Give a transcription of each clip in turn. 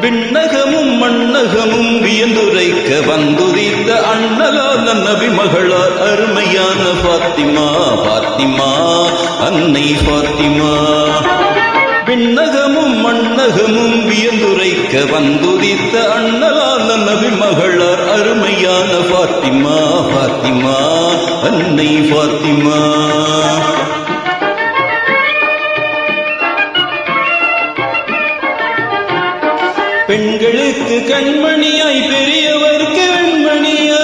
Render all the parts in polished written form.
விண்ணகமும் மண்ணகமும் வியந்துரைக்க வந்துதித்த அண்ணலான நபி மகளார் அருமையான பாத்திமா பாத்திமா அன்னை பாத்திமா. விண்ணகமும் மண்ணகமும் வியந்துரைக்க வந்துதித்த அண்ணலான நபி மகளார் அருமையான பாத்திமா பாத்திமா அன்னை பாத்திமா. பெண்களுக்கு கண்மணியாய் பெரியவர்க்கு வெண்மணியாய்,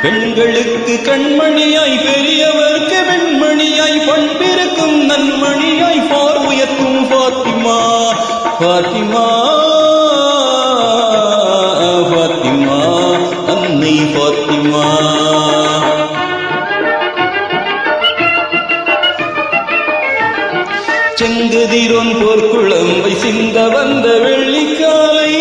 பெண்களுக்கு கண்மணியாய் பெரியவர்க்கு வெண்மணியாய், பண்பிருக்கும் நன்மணியாய் பார் உயர்த்தும் பாத்திமா பாத்திமா பாத்திமா அன்னை பாத்திமா. செங்கதிரோன் போர்க்குழம்பை சிந்த வந்த வெள்ளிக்காலை,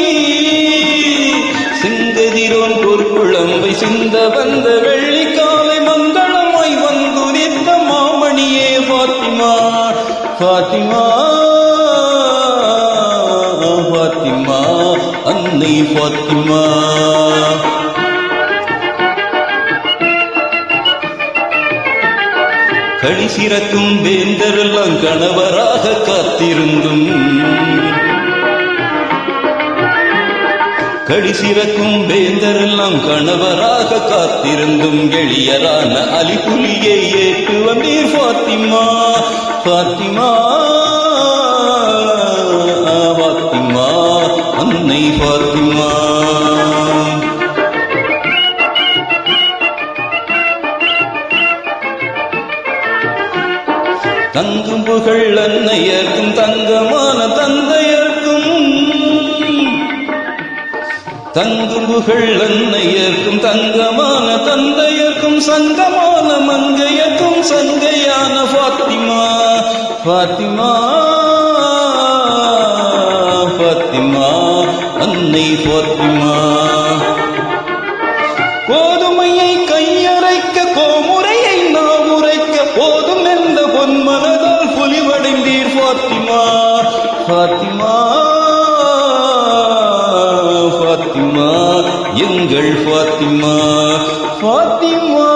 செங்கதிரோன் போர்க்குழம்பை சிந்த வந்த வெள்ளிக்காலை, மங்களமாய் வந்துதித்த மாமணியே பாத்திமா பாத்திமா பாத்திமா அன்னை பாத்திமா. களி சிறக்கும் வேந்தரெல்லாம் கணவராக காத்திருந்தும், களி சிறக்கும் வேந்தரெல்லாம் கணவராக காத்திருந்தும், எளியரான அலிபுலியை ஏற்று வந்தீர் பாத்திமா பாத்திமா பாத்திமா அன்னை பாத்திமா. தங்கும் புகழ் அன்னையர்க்கும் தங்கமான தந்தையர்க்கும், தங்கும் புகழ் அன்னையர்க்கும் தங்கமான தந்தையர்க்கும், சங்கமான மங்கையர்க்கும் சங்கையான பாத்திமா பாத்திமா பாத்திமா அன்னை பாத்திமா. கோதுமையை கையரைக்க கோமுறையை நாம் உரைக்க போதும் என்ற பொன்மனதால் புலிவடைந்தீர் பாத்திமா பாத்திமா பாத்திமா எங்கள் பாத்திமா பாத்திமா.